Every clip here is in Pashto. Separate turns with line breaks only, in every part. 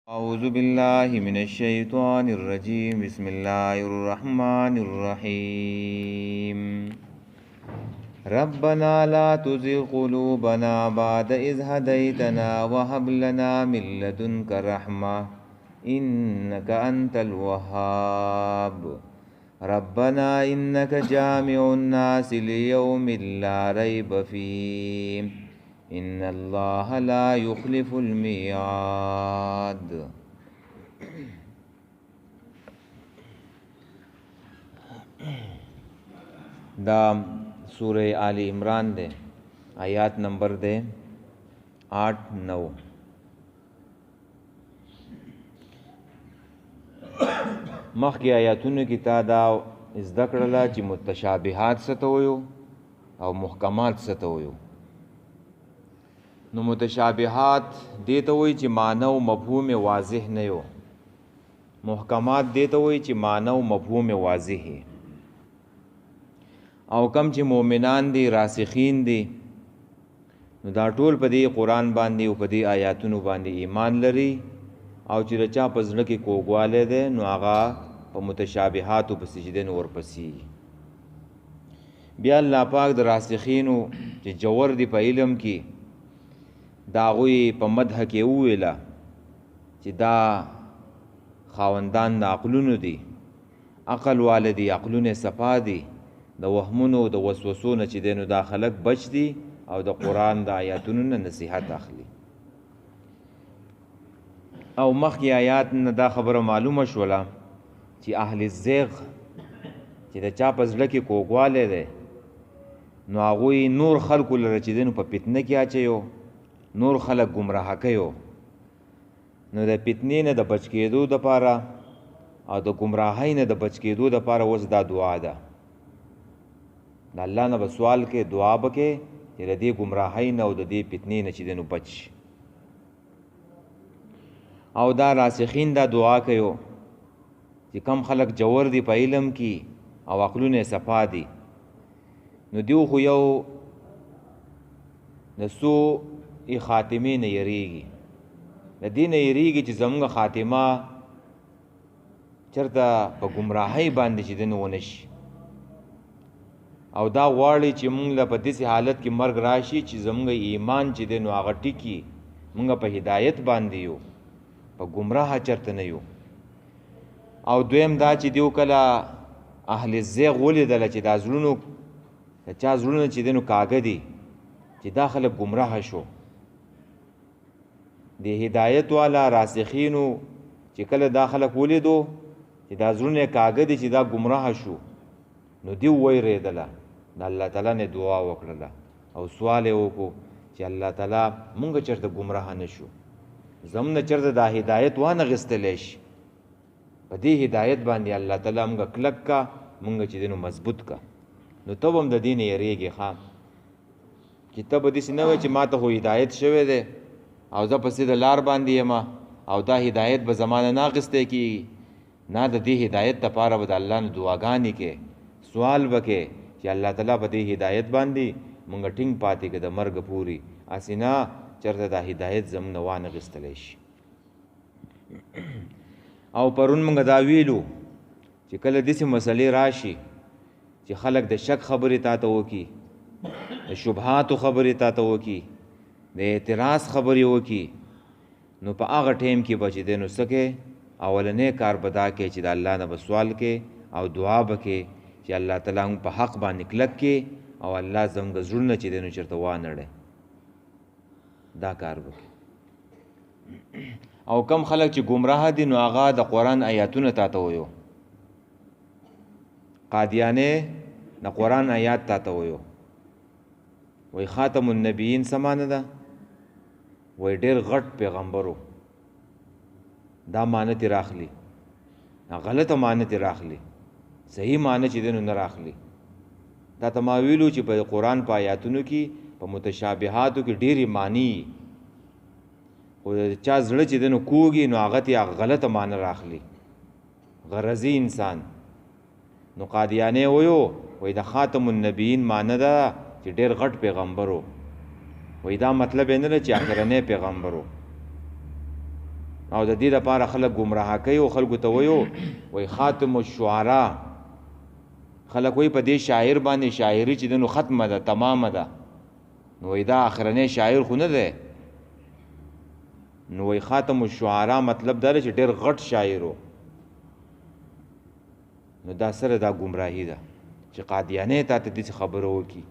أعوذ بالله من الشيطان الرجيم بسم الله الرحمن الرحيم ربنا لا تزغ قلوبنا بعد إذ هديتنا وهب لنا من لدنك رحمة إنك أنت الوهاب ربنا إنك جامع الناس ليوم لا ريب فيه إن الله لا يخلف الميعاد. دا سورہ آل عمران دے آیات نمبر دے 8-9. مخکې آیاتونو کې تا دا زده کړله چې متشابهات څه ته وایو او محکمات څه ته وایو. نو متشابهات دې ته وایي چې معنی او مفهوم واضح نه یو، محکمات دې ته وایي چې معنی او مفهوم واضح او کم چې مؤمنان دي راسخین دي نو دا ټول په دې قرآن باندې او په دې آیاتونو باندې ایمان لري او چې رچا په زړه کې کوږوالی دی نو هغه په متشابهاتو پسې چې دی نو ورپسې. بیا الله پاک د راسخینو چې جوور دي په علم کې د هغوی په مدح کې وویله چې دا خاوندان د عقلونو دي، عقل والدي، عقلونه صفا دي، د وهمونو د وسوسو نه چې دی نو دا خلک بچ دي او د قرآن د آیاتونو نه نصیحت اخلي. او مخکې آیات نه دا خبره معلومه شوله چې اهل الزیغ چې د چا په زړه کې کوږوالی دی نو هغوی نور خلکو لره چې دی نو په فتنه کې اچوي، نور خلک ګمراه کوي. نو د فتنې نه د بچ کېدو دپاره او د ګمراهۍ نه د بچ کېدو دپاره اوس دا دعا ده، د الله نه به سوال کې دعا به کې چې د دې ګمراهۍ نه او د دې فتنې نه چې دی نو بچ شي. او دا راسخین دا دعا کوي چې کم خلک جوور دي په علم کې او عقلونه صفا دي نو دیو خو یو د سوء خاتمې نه یریږي، د دې نه یریږي چې زموږ خاتمه چېرته په ګمراهۍ باندې چې دی نو ونه شي. او دا غواړي چې موږ له په داسې حالت کې مرګ راشي چې زموږ ایمان چې دی نو هغه ټیکي، موږ په هدایت باندې یو، په ګمراه چرته نه یو. او دویم دا چې دیو کله اهل الزیغ ولیدله چې دا زړونو د چا زړونه چې دی نو کاږه دي چې دا خلک ګمراه شو، د هدایت والا راسخینو چې کله دا خلک ولیدو چې دا زړونه کاږه دي چې دا ګمراه شو نو دیو ویرېدله، د الله تعالی نه دعا وکړله او سوال یې وکړو چې الله تعالی مونږ چېرته ګمراه نه شو، زموږ نه چېرته دا هدایت وانغېستلی شي، په دې هدایت باندې الله تعالی مونږ کلک کا، مونږ چې دی نو مضبوط کا. نو ته به هم د دې نه یېرېږې ښه چې ته به داسې نه وایې چې ما ته خو هدایت شوی دی او زه پسې د لار باندې یم او دا هدایت به زما نه اخیستی کېږي. نه، د دې هدایت دپاره به د الله نه دعاګانې کې سوال به کې چې الله تعالی په دې هدایت باندې مونږ ټینګ پاتې که د مرګ پورې، هسې نه چېرته دا هدایت زموږ نه وانغېستلی شي. او پرون مونږ دا ویلو چې کله داسې مسلې راشي چې خلک د شک خبرې تا ته وکړي، د شبهاتو خبرې تا ته وکړي، د اعتراض خبرې وکړي، نو په هغه ټیم کې به چې دی نو څه کې اولنی کار به دا کې چې د الله نه به سوال کې او دعا به کې چې الله تعالی موږ په حق باندې کلک کې او الله زموږ زړونه چې دی نو چېرته وانړی، دا کار به کې. او کم خلک چې ګمراه دي نو هغه د قرآن آیاتونه تا ته ویو، قادیانې د قرآن آیات تا ته ویو، وی خاتم النبیین څه معنی ده؟ وی ډېر غټ پیغمبرو، دا معنی ترې راخلي، غلطه معنی ترې راخلي، صحیح معنی چې دی نو نه راخلي. دا ته ما ویلو چې په قرآن په آیاتونو کې په متشابهاتو کې ډېرې معنی خو چا زړه چې دی نو کوږي نو هغه ته غلطه معنی راخلي، غرضي انسان. نو قادیانې ویو وی د خاتم النبیین معنی ده چې ډېر غټ پیغمبرو، وای دا مطلب یې نه چې اخرنی پیغمبرو، او د دې لپاره خلک گمراه کوي او خلکو ته وایي خاتم الشعراء. خلک وایي په دې شاعر باندې شاعري چې دنو ختمه ده، تمامه ده. نو وایي دا آخرنی شاعر خو نه دی. نو وایي خاتم الشعراء مطلب دا دی چې ډېر غټ شاعر و. نو دا سره دا گمراهي ده چې قادیانې تا ته داسې خبره وکړي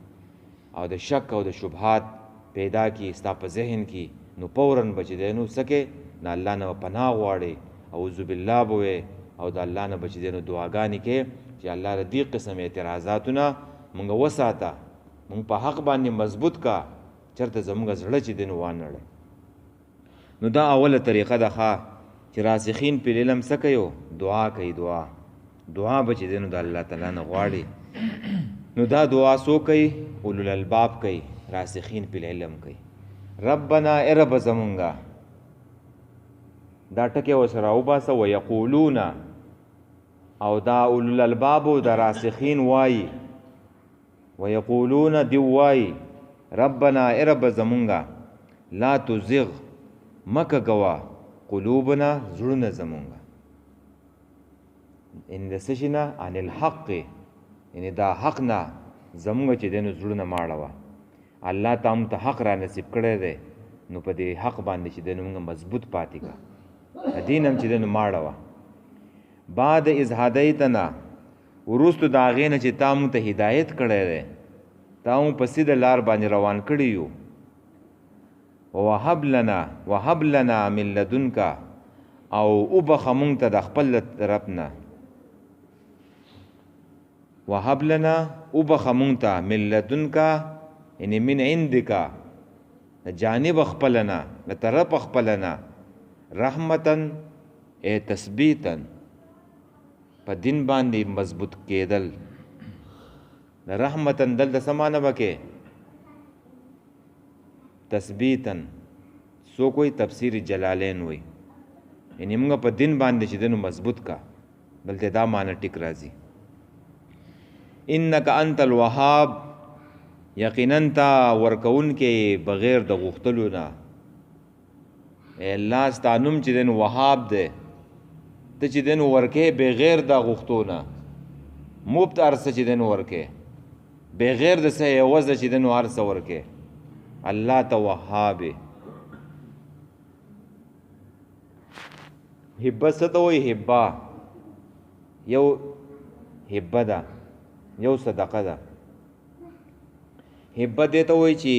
او د شک او د شبهات پیدا کړي ستا په ذهن کې، نو فوراً به چې دی نو څه کې د الله نه پناه غواړې، اعوذ بالله به وې او د الله نه به چې دی نو دعاګانې کې چې الله له دې قسم اعتراضاتونه مونږ وساته، مونږ په حق باندې مضبوط کا، چېرته زموږ زړه چې دی نو وانړی. نو دا اوله طریقه ده ښه چې راسخین په علم څه کوي؟ دعا کوي. دعا به چې دی نو د الله تعالی نه غواړي. نو دا دعا څوک کوي؟ اولو الالباب کوي، راسخین په علم کوي. ربنا ای رب زمونږه، دا ټکی ورسره وباسه. ویقولون، او دا اولو الالبابو د راسخین وایي، ویقولون دی وایي ربنا ای رب زمونږه لا تزغ مکه گوا قلوبنا زړونه زمونږه ان د څه شي نه عن الحق، یعنی دا حق نه زمونږ چې دی نو زړونه ماړوه. الله ته هم ته حق را نصیب کړی دی، نو په دې حق باندې چې دی نو موږ مضبوط پاتې کا، دین هم چې دی نو ماړوه. بعد از هدیتنا، وروستو د هغې نه چې تا موږ ته هدایت کړی دی، تا موږ په سیده لار باندې روان کړي یو. وهب لنا من لدنک، او وبخه موږ ته د خپل طرف نه. وهب لنا وبخه موږ ته من لدنک، یعنی من عندک، د جانب خپلنا، د طرف خپلنا. رحمتن ای تثبیتن، په دین باندې مضبوط کېدل. د رحمتن دل د سمانه بکې تثبیتن، سو کوئی تفسیر جلالین وي، یعنی موږ په دین باندې چې دنو مضبوط کا، بلته دا معنی ټیک راځي. انک انت الوهاب، یقینا تا ورکون کې بغیر د غوښتلو نه. ای الله ستانوم چې دن وهاب دی، ته چې دن ورکې بغیر د غوښتو نه. مفت ارسه چې دن ورکې بغیر د څه عوض چې دن ارسه ورکې. الله ته وهاب. هبه څه ته وایي؟ هبه یو هبه ده، یو صدقه ده. هبه دې ته وایي چې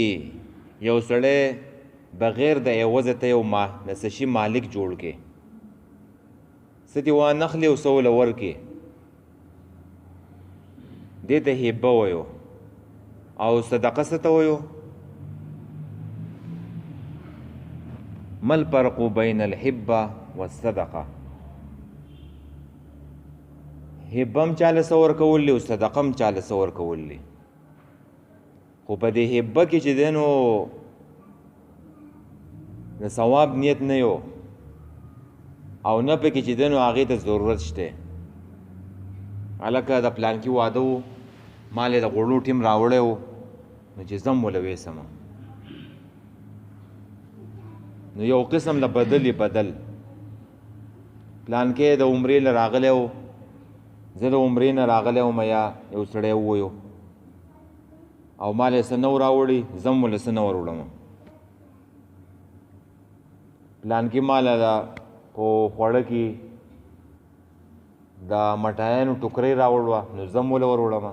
یو سړی بغیر د عوض ته یو د څه شي مالک جوړ کې، څه دې وانخلي او څه وله ورکې، دې ته هبه وایو. او صدقه څه ته وایو؟ ما الفرق بین الحبه والصدقه. هبه هم چاله څه ورکولی او صدقه هم چاله څه ورکولی، خو په دې هبه کې چې دی نو د ثواب نیت نه یو، او نه پکې چې دی نو هغې ته ضرورت شته. هلکه د پلانکي واده و، مال یې د غوړو ټیم راوړی و، نو چې ځم وله ویسمه، نو یو قسم له بدل پلانکې د عمرې نه راغلی و، زه د عمرې نه راغلی وم، یا یو سړی وویو او مال یې څه نه راوړي، زم ولې څه نه وروړم. پلانکي ماله ده په خوړه کې د مټایانو ټوکرۍ راوړوه، نو زم ولې وروړم.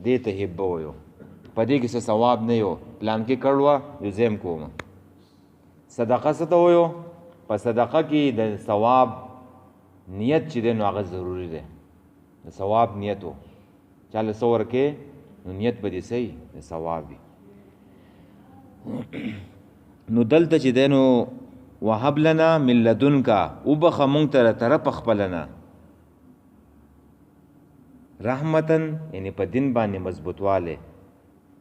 دې ته هبه وایو. په دې کې څه ثواب نه یو، پلانکي کړوه یو زه هم کوم. صدقه څه ته وایو؟ په صدقه کې د ثواب نیت چې دی نو هغه ضروري دی. د ثواب نیت و، چاله څه ورکې نو نیت به دې صحیح د ثواب وي. نو دلته چې دی نو وهب لنا من لدنک، وبخه مونږ ته له طرفه خپله نه. رحمتن، یعنی په دین باندې مضبوطوالی،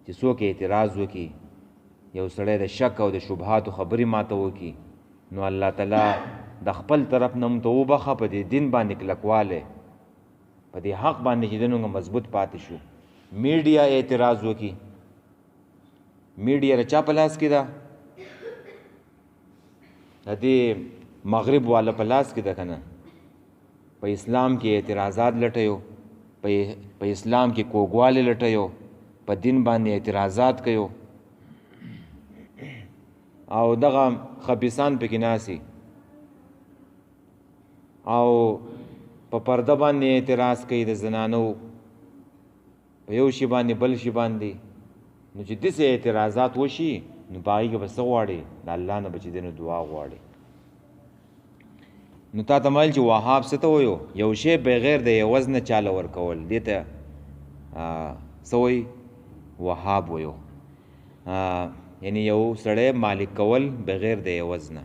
چې څوک اعتراض وکړي، یو سړی د شک او د شبهاتو خبرې ماته وکړي، نو الله تعالی د خپل طرف نه موږ ته وبخه، په دې دین باندې کلکوالی، په دې حق باندې چې دی نو مضبوط پاتې شو. میډیا اعتراض وکړي، میډیا د چا په لاس کې ده؟ د دې مغرب والا په لاس کې ده که نه، په اسلام کې اعتراضات لټیو، په اسلام کې کوږوالی لټیو، په دین باندې اعتراضات کوي او دغه خبیثان پکې ناسي او په پرده باندې اعتراض کوي د زنانو په یو شي باندې بل شي باندې. نو چې داسې اعتراضات وشي نو په هغې کې به څه غواړي؟ د الله نه به چې دی نو دعا غواړي. نو تا ته مایل چې وهاب څه ته وایو؟ یو شی بغیر د عوض نه چاله ورکول، دې ته څه وایي؟ وهاب وایو. یعنی یو سړی مالک کول بغیر د عوض نه.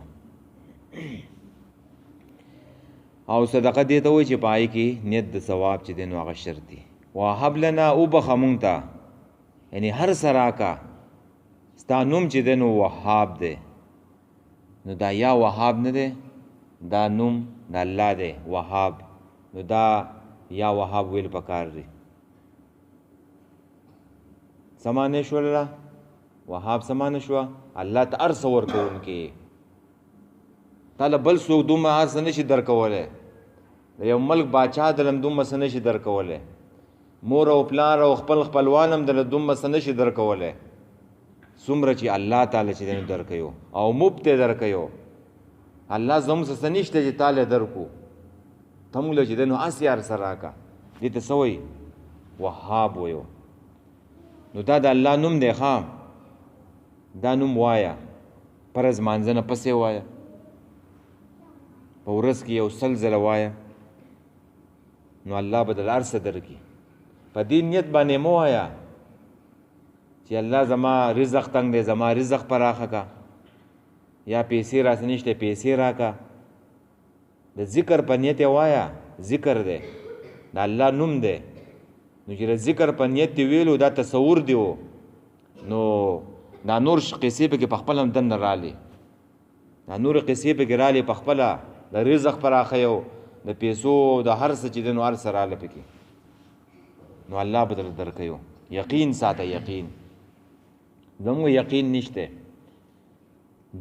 او صدقه دې ته وایي چې په هغې کې نیت د ثواب چې دی نو هغه شرط دی. وهب لنا وبخه مونږ ته، یعنی هر څه راکه، ستا نوم چې دی نو وهاب دی. نو دا یا وهاب نه دی، دا نوم د الله دی وهاب. نو دا یا وهاب ویل پکار دی. سمانه شوله وهاب سمانه شوه الله ته هر څه ورکوونکی. تاله بل څوک دومره هر څه نشي درکولی، د یو ملک باچا دلم دومره څه نشي درکولی، مور او پلار او خپل خپلوان هم دله دومره څه نشي درکولی څومره چې الله تعالی چې دی درکوي او مفت یې درکوي. الله زموږ څه نشته چې تاله درکو، ته موږ له چې دی نو هسې هر څه راکړه. دې ته څه وایي؟ وهاب وایو. نو دا د الله نوم دی. ښه دا نوم وایه، فرض مانځه نه پسې وایه، په ورځ کې یو 100 ځله وایه، نو الله به درله هر څه درکړي. په دې نیت باندې مه وایه چې الله زما رزق تنګ دی، زما رزق پراخه کا، یا پیسې راسه نشته پیسې راکه. د ذکر په نیت یې وایه، ذکر دی د الله نوم دی. نو چې د ذکر په نیت دی ویلو دا تصور دی و، نو دا نور قصې پکې په خپله هم دننه رالی، دا نور قصې پکې رالی په خپله، د رزق پراخه یو، د پیسو د هر څه چې دی نو هر څه راله پکې. نو الله به درله درکوي. یقین ساته، یقین. زموږ یقین نشته.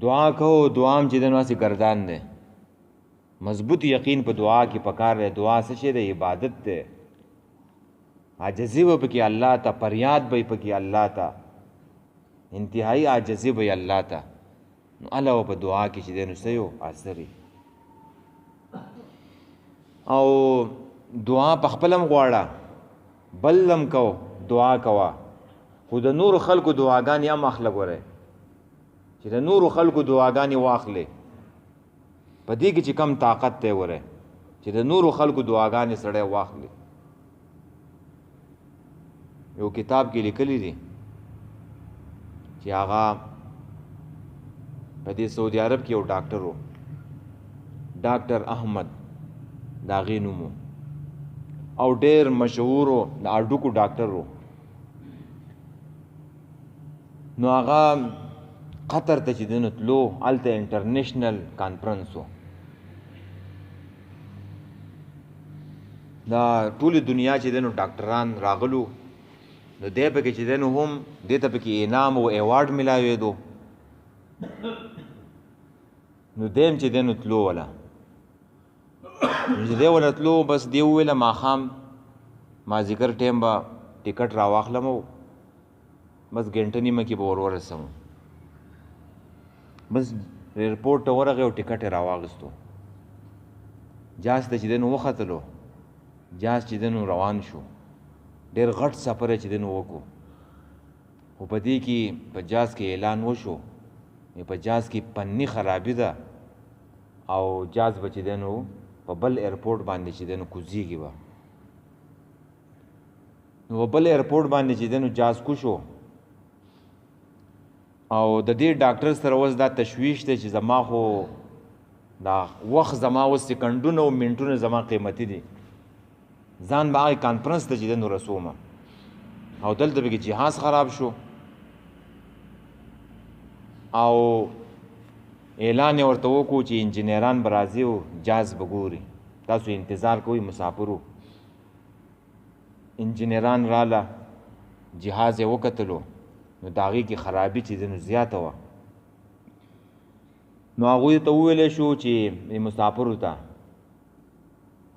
دعا کوو، دعا هم چې دی نو هسې ګردان دی. مضبوط یقین په دعا کې پکار دی. دعا څه شی دی؟ عبادت دی. عاجزي به پکې الله ته، فریاد به پکې الله ته، انتهایی عاجزي به الله ته. نو الله په دعا کې چې دی نو څه یو اثر. او دعا په خپل هم غواړه، بل هم کو دعا کوه، خو د نورو خلکو دعاګانې هم اخله. ګورئ چې د نورو خلکو دعاګانې واخلې، په دې کې چې کم طاقت دی. ګورئ چې د نورو خلکو دعاګانې سړی واخلي. یو کتاب کې لیکلی دی چې هغه په دې سعودي عرب کې یو ډاکټر و، ډاکټر احمد د هغې نوم و، او ډېر مشهور و، د هډوکو ډاکټر و. نو هغه قطر ته چې دی نو تلو، هلته انټرنیشنل کانفرنس و، دا ټولې دنیا چې دی نو ډاکټران راغلو. نو دی پکې چې دی نو هم دې ته پکې انعام او ایوارډ میلاوېدو. نو دی هم چې دی نو تلو وله. نو چې دی وله تلو، بس دی وویله ماښام مازدیګر ټایم به ټکټ راواخلم او بس ګنټه نیمه کې به ورسم. بس ایرپورټ ته ورغی او ټکټ یې راواخیستو. جاز ته چې دی نو وختلو، جاز چې دی نو روان شو. ډېر غټ سفر یې چې دی نو وکړو، خو په دې کې په جاز کې اعلان وشو په جاز کې پنی خرابي ده او جاز به چې دی نو په بل ایرپورټ باندې چې دی نو کوزیږي به. نو په بل ایرپورټ باندې چې دی نو جاز کوشو. او د دې ډاکټر سره اوس دا تشویش دی چې زما خو دا وخت زما اوس سکندونه او منټونه زما قیمتي دي، ځان به هغې کانفرنس ته چې دی نو رسوم، او دلته پکې جهاز خراب شو. او اعلان یې ورته وکړو چې انجینران به راځي او جاز به ګوري، تاسو انتظار کوئ مسافرو. انجینران راله، جهاز یې وکتلو، نو د هغې کې خرابي چې دی نو زیاته وه. نو هغوی ته وویلی شو چې مسافرو ته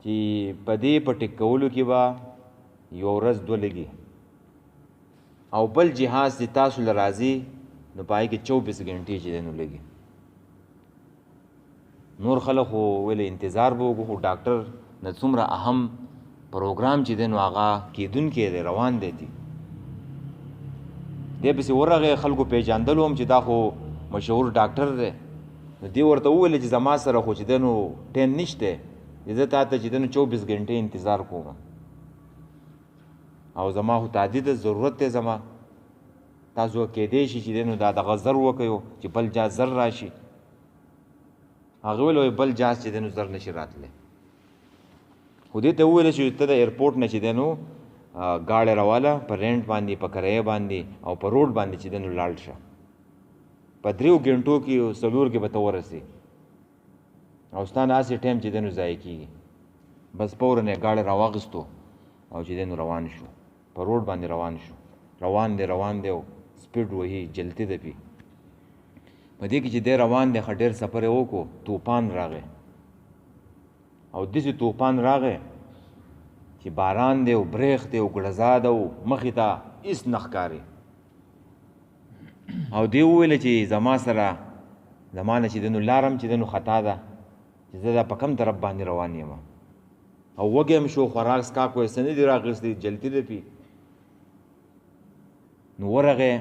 چې په دې په ټیک کولو کې به یو ورځ دوه لګي او بل جهاز چې تاسو له راځي نو په هغې کې 24 ګنټې چې دی نو لګي. نور خلک خو ویلې انتظار به وکړو خو ډاکټر نه څومره اهم پروګرام چې دی نو هغه کېدونکی دی روان دی دی پسې ورغی خلکو پیژندلو هم چې دا خو مشهور ډاکټر دی نو دی ورته وویل چې زما سره خو چې دی نو ټایم نشته زه تا ته چې دی نو 24 ګنټې انتظار کوم او زما خو تعدید ضرورت دی زما تاسو کېدی شي چې دی نو دا دغه زر وکړو چې بل جاز زر راشي. هغه ویل بل جاز چې دی نو زر نشي راتلی خو دې ته وویل چې ته د ایرپورټ نه چې دی نو ګاډی راواله په رینټ باندې په کرایه باندې او په روډ باندې چې دی نو لاړ شه په 3 ګنټو کې 4 کې به ته ورسې او ستا ناستې ټایم چې دی نو ضایع کېږي. بس فورن یې ګاډی راواخیستو او چې دی نو روان شو په روډ باندې روان شو روان دی او سپیډ وهي جلتی دی پې په دې کې چې دی روان دی ښه ډېر سفر یې وکړو طوفان راغی او داسې طوفان راغی چې باران دی او بریښ دی او ګړزا ده او مخې ته هېڅ نه ښکاري او دی وویل چې زما سره زما نه چې دی نو لار هم چې دی نو خطا ده چې زه دا په کوم طرف باندې روان یم او وږی هم شو خوراک څښاک وایي څه نه دي راغېستی جلتي ده پې نو ورغی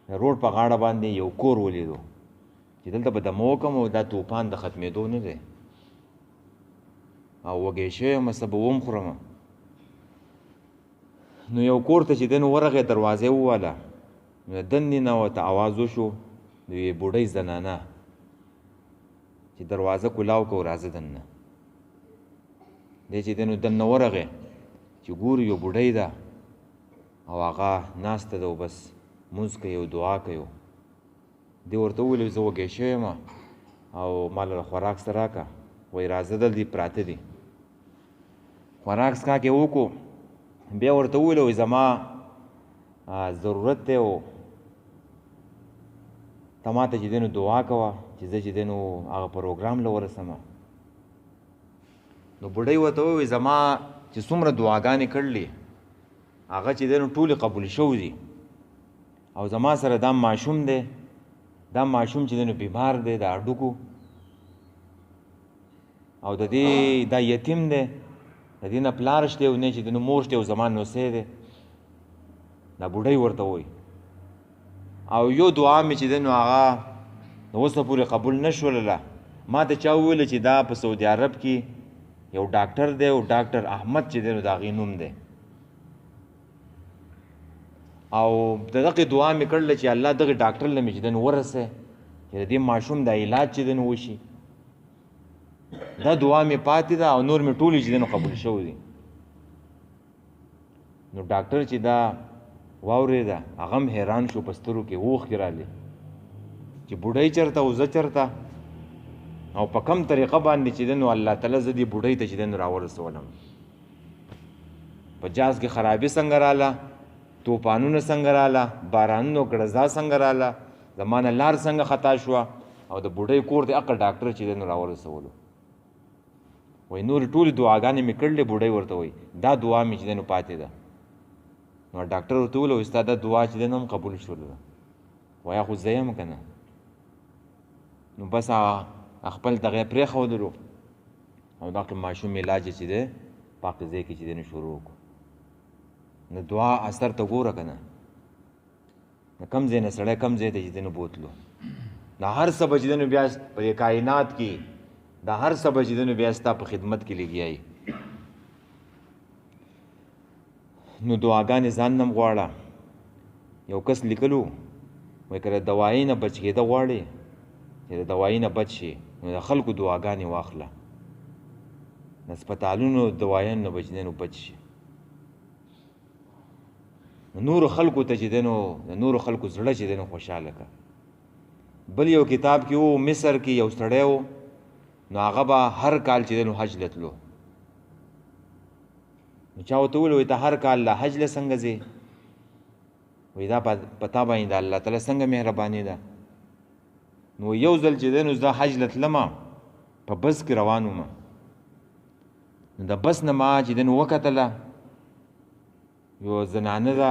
روډ په غاړه باندې یو کور ولیدو چې دلته به دمه وکړم او دا طوفان د ختمېدو نه دی او وږی شوی یم څه به وم خورم نو یو کور ته چې دی نو ورغی دروازې وواله نو دننه نه ورته اواز وشو د یوې بوډۍ زنانه چې دروازه کلاو کړو راځه دننه دی چې دی نو دننه ورغی چې ګوري یو بوډۍ ده او هغه ناسته ده او بس مونځ کوي او دعا کوي دی ورته وویل زه وږی شوی یم او ما له خوراک څه راکړه وایي راځه دلته پراته دي خوراک څښاک یې وکړو بیا ورته وویل وایي زما ضرورت دی او ته ما ته چې دی نو دعا کوه چې زه چې دی نو هغه پروګرام له ورسمه نو بوډۍ ورته ووایي زما چې څومره دعاګانې کړلې هغه چې دی نو ټولې قبول شوي دي او زما سره دا ماشوم دی دا ماشوم چې دی نو بیمار دی د هډوکو او د دې دا یتیم دی د دې نه پلار شته او نه چې دی نو مور شته او زما نوسی دی دا بوډۍ ورته وایي او یو دعا مې چې دی نو هغه اوسه پورې قبول نه شولله ما ته چا وویله چې دا په سعودي عرب کې یو ډاکټر دی او ډاکټر احمد چې دی نو د هغې نوم دی او د دغې دعا مې کړله چې الله دغې ډاکټر له مې چې دی نو ورسوی چې د دې ماشوم د علاج چې دی نو وشي دا دعا مې پاتې ده او نور مې ټولې چې دی نو قبول شوي دي نو ډاکټر چې دا واورېده هغه هم حیران شو په سترګو کې اوښکې رالې چې بوډۍ چېرته او زه چېرته او په کم طریقه باندې چې دی نو الله تعالی زه دې بوډۍ ته چې دی نو راورسولم په جاز کې خرابي څنګه راله طوفانونه څنګه راله بارانونو ګړزا څنګه راله زما نه لار څنګه خطا شوه او د بوډۍ کور د عقل ډاکټر چې دی نو راورسولو وایي نورې ټولې دعاګانې مې کړلې بوډۍ ورته وایي دا دعا مې چې دی نو پاتې ده نو ډاکټر ورته وویل ستا دا دعا چې دی نو هم قبول شوله وایي خو زه یم که نه نو بس خپل دغه یې پرېښودلو او دغه ماشوم علاج چې دی په هغه ځای کې چې دی نو شروع وکړو نو دعا اثر ته ګوره که نه د کم ځای نه سړی کم ځای ته چې دی نو بوتلو دا هر څه به چې دی نو بیا په دې کائنات کې دا هر څه به چې دی نو بیا ستا په خدمت کې لګیا نو دعاګانې ځان نه غواړه یو کس لیکلو وایي که د دوایي نه بچ کېده غواړې چې د دوایي نه بچ شي نو د خلکو دعاګانې واخله د هسپتالونو دوایانو نه به چې دی نو بچ شي نورو خلکو ته چې دی نو د نورو خلکو زړه چې دی نو خوشحاله کړه بل یو کتاب کې و مصر کې یو سړی و نو هغه به هر کال چې دی نو حج له تلو نو چا ورته وویل وایي ته هر کال له حج له څنګه ځې وایي دا په تا باندې د الله تعالی څنګه مهرباني ده نو یو ځل چې دی نو زه حج له تلمه په بس کې روان وم نو د بس نه ما چې دی نو وکتله یو زنانه ده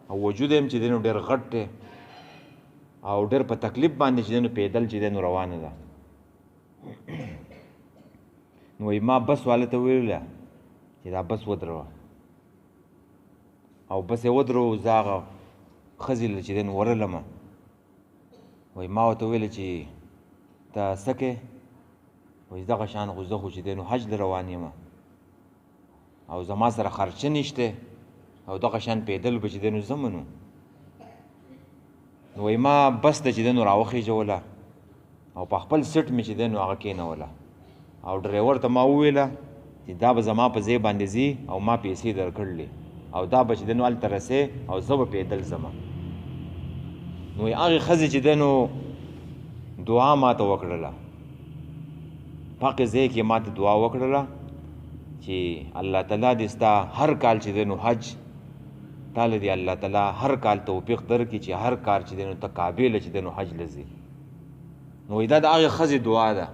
او وجود یې هم چې دی نو ډېر غټ دی او ډېر په تکلیف باندې چې دی نو پیدل چې دی نو روانه ده نو ما بس والا ته ویله چې دا بس ودروه او بس یې ودرو زه هغه ښځې له چې دی نو ورلمه وایي ما ورته ویله چې ته څه کې وایي دغه شان خو زه خو چې دی نو حج له روان یم او زما سره خرچه نشته او دغه شان پیدل به چې دی نو ځم نو وایي ما بس ته چې دی نو راوخېژوله او په خپل سیټ مې چې دی نو هغه کېنوله او ډرایور ته ما وویله چې دا به زما په ځای باندې ځي او ما پیسې درکړلې او دا به چې دی نو هلته رسې او زه به پیدل ځم نو هغې ښځې چې دی نو دعا ماته وکړله په هغې ځای کې ماته دعا وکړله چې الله تعالی دې ستا هر کال چې دی نو حج تاله دې الله تعالی هر کال توفیق درکړي چې هر کال چې دی نو ته کعبې له چې دی نو حج له ځې نو دا د هغې ښځې دعا ده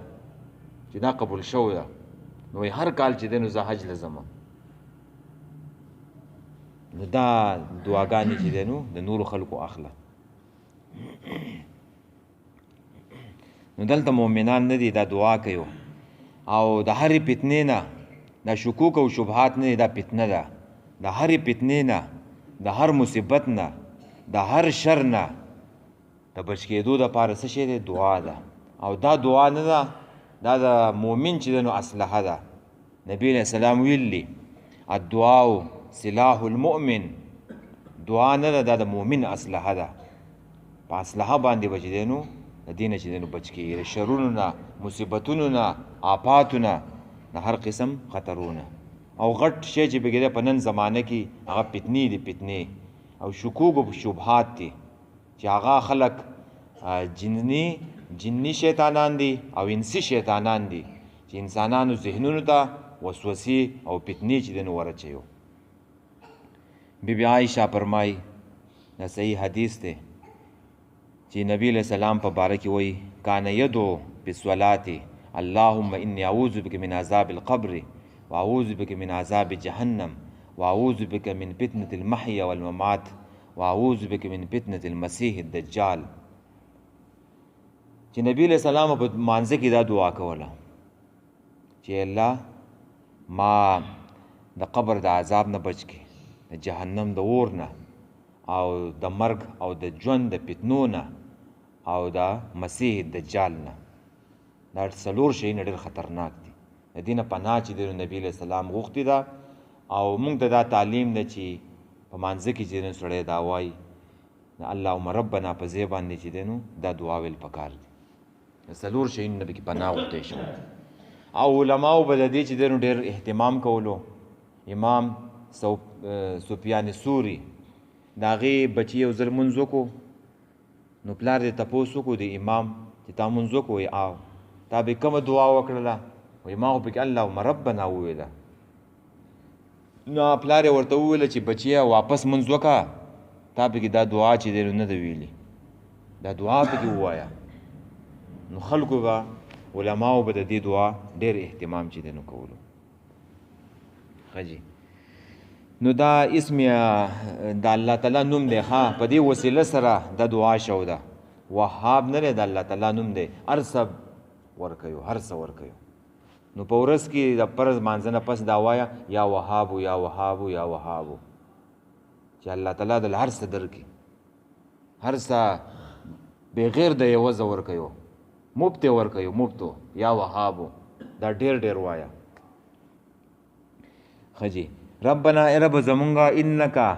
چې دا قبول شوی ده نو هر کال چې دی نو زه حج له ځم نو دا دعاګانې چې دی نو د نورو خلکو اخله نو دلته مؤمنان نه دي دا دعا کوي او د هرې فتنې نه دا شکوک او شبهات نه دي دا فتنه ده د هرې فتنې نه د هر مصیبت نه د هر شر نه د بچ کېدو دپاره څه شی دی دعا ده او دا دعا نه ده دا د مؤمن چې دی نو اسلحه ده نبی علیه السلام ویلي الدعاء سلاح المؤمن دعا نه ده دا د مؤمن اسلحه ده په اسلحه باندې به چې دی نو د دې نه چې دی نو بچ کېږي د شرونو نه مصیبتونو نه آفاتو نه د هر قسم خطرونه او غټ شی چې بګیده په نن زمانه کې هغه فتنې دي فتنې او شکوک او شبهات دي چې هغه خلک جنی شیطانان دي او انسی شیطانان دي چې انسانانو ذهنونو ته وسوسې او فتنې چې دی نو ورچوي بیبي عایشه فرمایي دا صحیح حدیث دی چې نبی علیہ السلام په باره کې وایي کان یدعو بالصلاة اللهم انی اعوذ بک من عذاب القبر واعوذ بک من عذاب جهنم واعوذ بک من فتنة المحیا والممات واعوذ بک من فتنة المسیح الدجال چې نبی علیہ السلام په مانځه کې دا دعا کوله چې الله ما د قبر د عذاب نه بچ کړي د جهنم د اور نه او د مرګ او د ژوند د فتنو نه او د مسیح دجال نه دا څلور شیونه ډېر خطرناک دي د دې نه پناه چې دی نبي علیه السلام غوښتې ده او موږ ته دا تعلیم ده چې په مانځه کې چې دی سړی دا وایي اللهم ربنا په ځای باندې چې دی نو دا دعا ویل پکار دي د څلور شیونه به کې پناه غوښتی شو او علماو به د دې چې دی نو ډېر اهتمام کولو امام سفیان ثوری د هغې بچي یو ځل لمونځ وکړو نو پلار یې تپوس وکړو د امام چې تا لمونځ وکړو وایي او تا به کومه دعا وکړله وایي ما خو پکې اللهم ربنا وویله نو پلار یې ورته وویله چې بچیه واپس لمونځ وکړه تا پکې دا دعا چې دی نه ده ویلي دا دعا پکې ووایه نو خلکو به علماو به د دې دعا ډېر اهتمام چې دی نو کولو ښه جي نو دا اسم د الله تعالی نوم دی ها په دې وسیله سره د دعا شو ده وهاب نه دی د الله تعالی نوم دی هر څه ورکوي هر څه ورکوي نو په ورځ کې د فرض مانځه نه پس دا وایه یا وهابو یا وهابو یا وهابو چې الله تعالی دل هر څه درکړي هر څه بغیر د عوضه ورکوي مفت ورکوي مفتو یا وهابو دا ډېر ډېر وایه ښه جي ربنا ای رب زمونږه انکا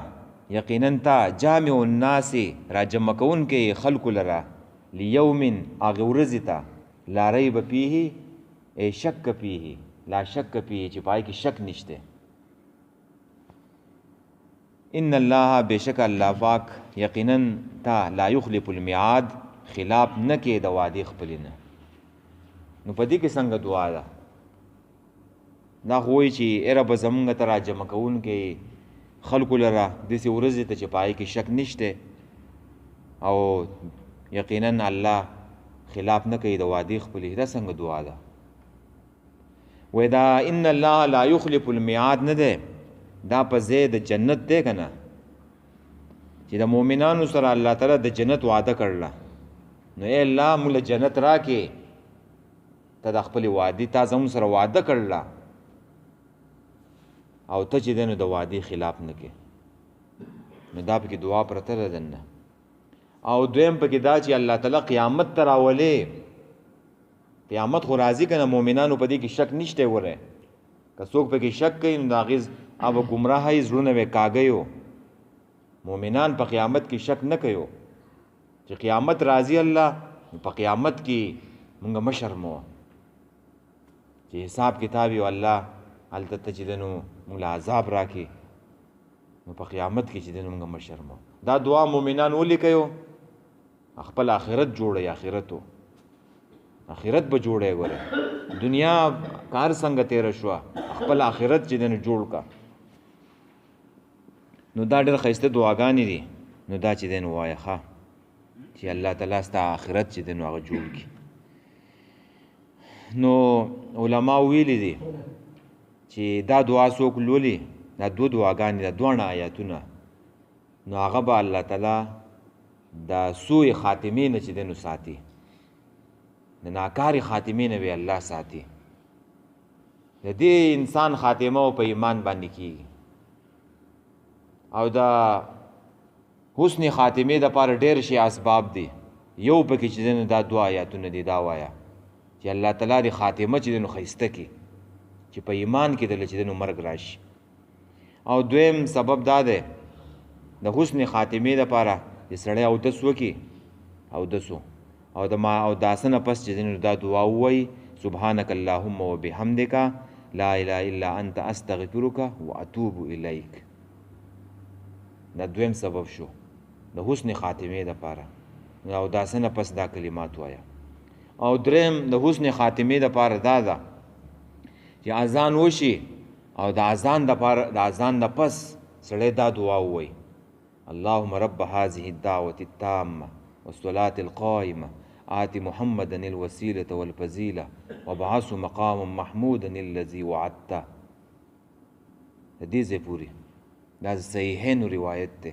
یقینا تا جامع الناس را جمع کوونکی خلکو لره لیوم هغې ورځې ته لا ریب فیه ای شک فیه لا شک فیه چې په هغې کې شک نشته ان الله بېشکه الله پاک یقینا تا لا یخلف المیعاد خلاف نه کې د وعدې خپلې نه نو په دې کې څنګه دعا ده دا خو وایي چې ای ربه زمونږ ته را جمع کوونکی خلکو لره داسې ورځې ته چې په هغې کې شک نشته او یقینا الله خلاف نه کوي د وعدې خپلې. دا څنګه دعا ده؟ وای دا ان الله لا یخلف المیعاد نه دی، دا په ځای د جنت دی که نه، چې د مؤمنانو سره الله تعالی د جنت وعده کړله. نو ای الله موږ له جنت راکې، ته د خپلې وعدې تا زموږ سره وعده کړله او ته چې دی نو د وعدې خلاف نه کې. نو دا پکې دعا پرته ده دننه. او دویم پکې دا چې الله تعالی قیامت ته راولې. قیامت خو راځي که نه، مؤمنانو په دې کې شک نشته. وره که څوک پکې شک کوي نو د هغې अब ګمراهۍ زړونه به کاږئ. مؤمنان په قیامت کې شک نه کوي چې قیامت راځي الله، په قیامت کې مونږ مشر مو چې حساب کتاب یو الله هلته ته چې دی نو مونږ له عذاب راکړي، نو په قیامت کې چې دی نو مونږ مشر مو. دا دعا مؤمنان ولې کوي؟ خپل آخرت جوړئ. آخرت به جوړئ. ګوره دنیا کار څنګه تیره شوه، خپل آخرت چې دی نو جوړ کا. نو دا ډېر ښایسته دعاګانې دي. نو دا چې دی نو وایه ښه چې الله تعالی ستا آخرت چې دی نو هغه جوړ کړي. نو علما ویلي دي چې دا دعا څوک لولي، دا دو دعاګانې ده، دواړه آیاتونه، نو هغه به الله تعالی د سوء خاتمې نه چې دی نو ساتي، د ناکارې خاتمې نه به الله ساتي. د دې انسان خاتمه په ایمان باندې کیږي. او دا حسن خاتمه د پاره ډېر شي اسباب دي. یو پکې چې دی نو دا دو آیاتونه دي. دا وایه چې الله تعالی د خاتمه چې دی نو ښایسته کړي، چې په ایمان کې دله چې دی نو مرګ راشي. او دویم سبب دا دی د حسن خاتمې دپاره چې سړی اودس وکړي، اودسو او د داسه نه پس چې دی نو دا دعا ووایي سبحانک اللهم وبحمدک لا اله الا انت استغفرک واتوب الیک. دا دویم سبب شو د حسن خاتمې دپاره. او داسه نه پس دا کلمات وایه. او دریم د حسن خاتمې دپاره دا ده چې اذان وشي او د اذان د پس سړی دا دعا ووایي اللهم رب هذه الدعوة التامة والصلاة القائمة آت محمدا الوسيلة والفضيلة وابعثه مقاما محمودا الذي وعدته. د دې ځای پورې دا صحیحینو روایت دی.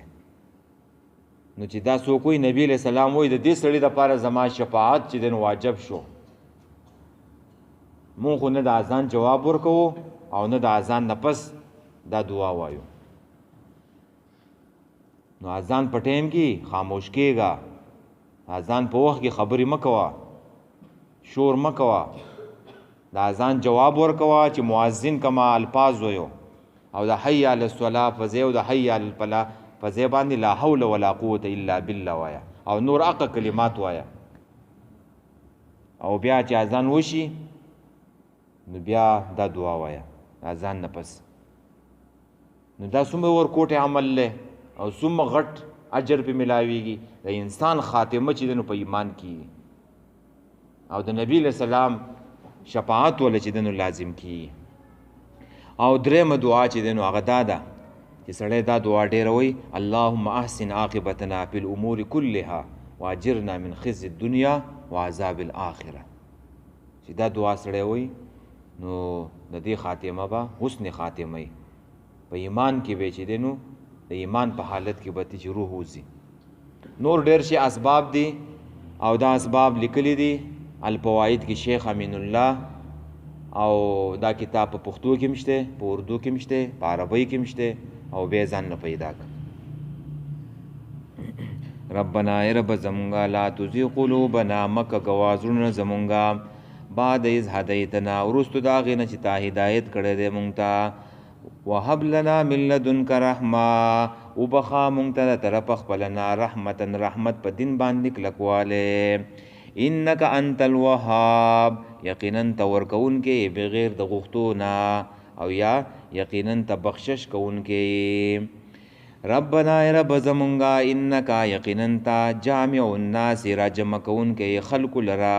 نو چې دا څوک وایي نبی علیہ السلام وایي د دې سړي دپاره زما شفاعت چې دی نو واجب شو. مونږ خو نه د اذان جواب ورکوو او نه د اذان نه پس دا دعا وایو. نو اذان په ټیم کې خاموش کېږه. اذان په وخت کې خبرې مه کوه، شور مه کوه. د اذان جواب ورکوه چې مؤذن کما الفاظ ویو او د حی علی الصلاة په ځای او د حی علی الفلاح په ځای باندې لا حول ولا قوة الا بالله وایه او نور اقا کلمات وایه. او بیا چې اذان وشي نو بیا دا دعا وایه اذان نه پس. نو دا څومره ورکوټې عمل دی او څومره غټ اجر پې ملاویږي. د انسان خاتمه چې دی نو په ایمان کیږي او د نبی علیہ السلام شفاعت ولا چې دی نو لازم کیږي. او درېمه دعا چې دی نو هغه دا ده چې سړی دا دعا ډېره وایي اللهم احسن عاقبتنا فی الامور کلها واجرنا من خزي الدنیا وعذاب الاخره. چې دا دعا سړی وایي نو د دې خاتمه به حسن خاتمه په ایمان کې به چې دی نو د ایمان په حالت کې به چې روح وځي. نور ډېر شي اسباب دي او دا اسباب لیکلي دي الفواید کې شیخ امین الله، او دا کتاب په پښتو کې مشته، په اردو کې مشته، په عربی کې مشته او بیا ځان نه پیدا کړ. ربنا ای رب زمونږه لا تزغ قلوبنا مکه ګوازونه زمونږه بعد از هدیتنا وروستو د هغې نه چې تا هدایت کړی دی مونږ ته. وهب لنا من لدنک رحمه وبخا مونږ ته د طرفه خپله نه رحمتا رحمت په دین باندې کلکوالی. انک انت الوهاب یقینا ته ورکوونکې بغیر د غوښتو نه او یا یقینا ته بخشش کوونکې. ربنا ای رب زمونږه انکا یقینا ته جامع الناس را جمع کوونکې خلکو لره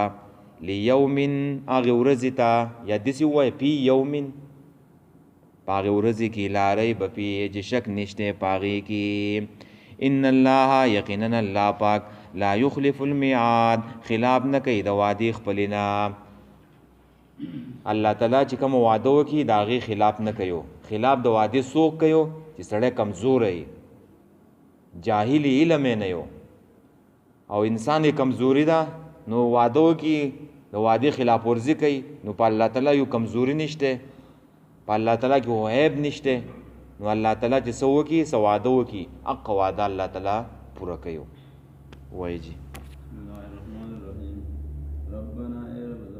لیوم هغې ورځې ته یا داسې ووایه فی یوم په هغې ورځې کې لا ریب فیه چې شک نشته په هغې کې ان الله یقینا الله پاک لا یخلف الميعاد خلاف نه کوي د وعده خپلنا الله تعالی چې کوم وعده وکي دا غي خلاف نه کوي خلاف د وعده سوق کوي چې سړی کمزور وي جاهلی علم نه یو او انسان کمزوري ده نو وعده وکي د وعده خلاف ورزي کوي نو په الله تعالی یو کمزوري نشته په الله تعالی کې عیب نشته نو الله تعالی چې سو وکي سو وعده وکي اق وعده الله تعالی پورا کوي وایي جی
بسم الله الرحمن الرحیم ربنا اے رب